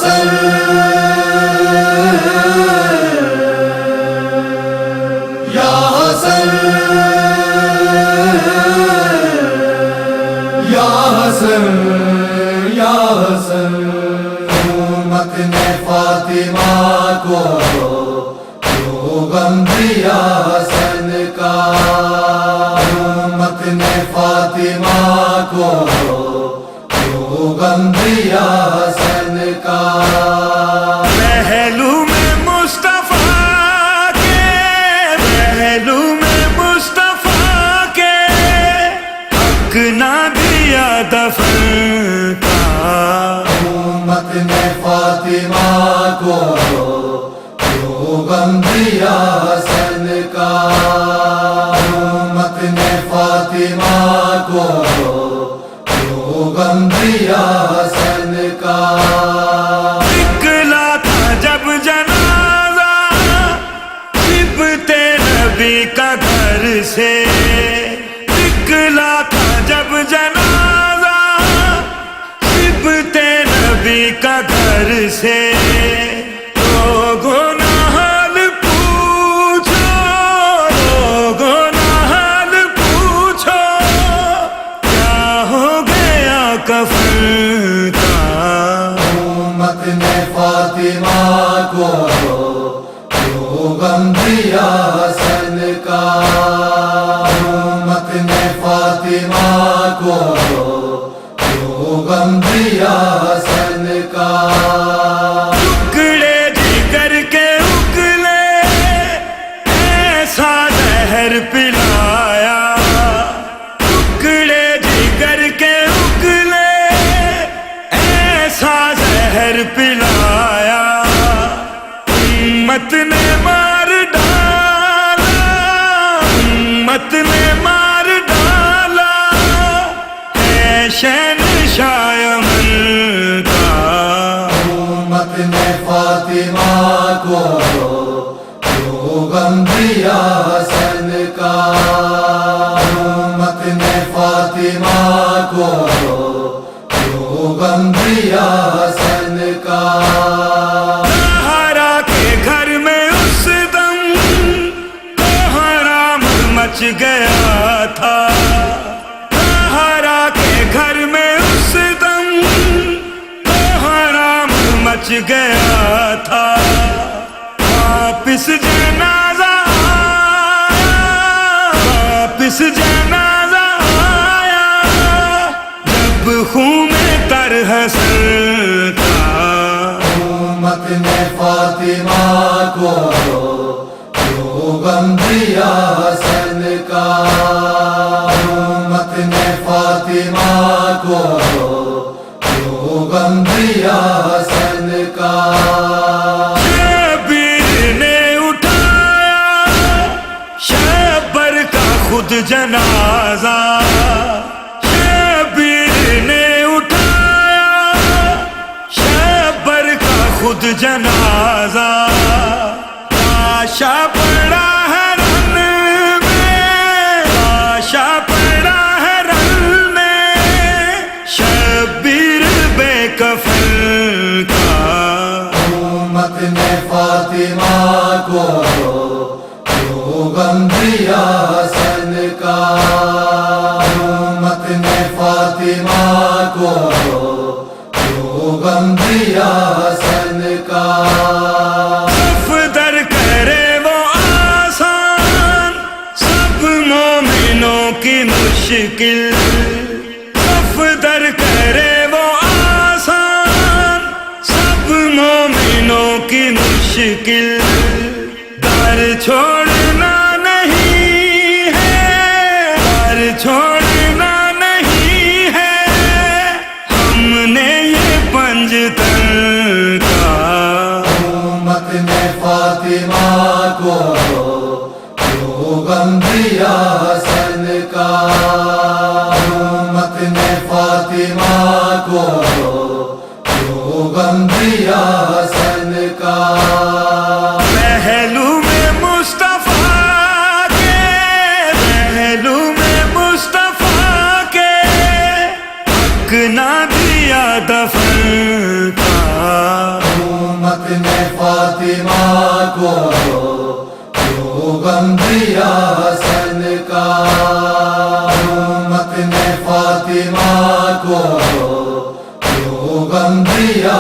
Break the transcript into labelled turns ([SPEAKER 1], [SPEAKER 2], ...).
[SPEAKER 1] حسن یا حسن یا حسن یا حسن امت نے فاطمہ کو کیوں غم دیا حسن کا امت نے فاطمہ کو کیوں غم دیا حسن کا
[SPEAKER 2] پہلو میں مصطفیٰ کے پہلو میں مصطفیٰ کے حق نہ دیا دفن کا
[SPEAKER 1] امت نے فاطمہ کو کیوں غم دیا حسن کا امت نے فاطمہ کو کیوں غم دیا حسن کا
[SPEAKER 2] نکلا تھا جب جنازہ صبت نبی کا گھر سے نکلا تھا جب جنازہ صبت نبی کا گھر سے لوگوں نہ حال پوچھو لوگوں نہ حال پوچھو کیا ہو گیا کفن کا
[SPEAKER 1] امت نے فاطمہ کو کیوں غم دیا حسن کا امت نے فاطمہ کو کیوں غم دیا حسن کا
[SPEAKER 2] ٹکڑے جگر کے اگلے ایسا زہر پلایا ٹکڑے جگر کے اگلے ایسا زہر پلایا امت نے مار ڈالا امت نے مار ڈالا ہے شہنشاہ یمن کا
[SPEAKER 1] امت نے فاطمہ کو کیوں غم دیا حسن کا امت نے فاطمہ کو کیوں غم دیا حسن کا
[SPEAKER 2] زہرا کے گھر میں اس دم کوہرام مچ گیا تھا زہرا کے گھر میں اس دم کوہرام مچ گیا تھا واپس جنازہ آیا واپس جنازہ آیا جب خون میں تر حسن تھا
[SPEAKER 1] امت نے فاطمہ کو کیوں غم دیا حسن کا امت نے فاطمہ کو کیوں غم دیا حسن کا
[SPEAKER 2] شبیر نے اٹھایا شبر کا خود جنازہ شبیر نے اٹھایا شبر کا خود جنازہ لاشا پڑا ہے رن میں لاشا پڑا ہے رن میں شبیر بے کفن کا
[SPEAKER 1] امت نے فاطمہ کو کیوں غم دیا حسن کا امت نے فاطمہ کو کیوں غم دیا حسن کا
[SPEAKER 2] صفدر کرے وہ آسان سب مومنوں کی مشکل صفدر کرے وہ آسان سب مومنوں کی مشکل در چھوڑنا نہیں ہے در چھوڑنا نہیں ہے ہم نے یہ پنجتن کا
[SPEAKER 1] امت نے فاطمہ کو کیوں غم دیا حسن کا امت نے فاطمہ کو کیوں غم دیا حسن کا
[SPEAKER 2] پہلو میں مصطفیٰ کے پہلو میں مصطفیٰ کے حق نہ دیا دفن کا
[SPEAKER 1] دیا حسن کا امت نے فاطمہ کو کیوں غم دیا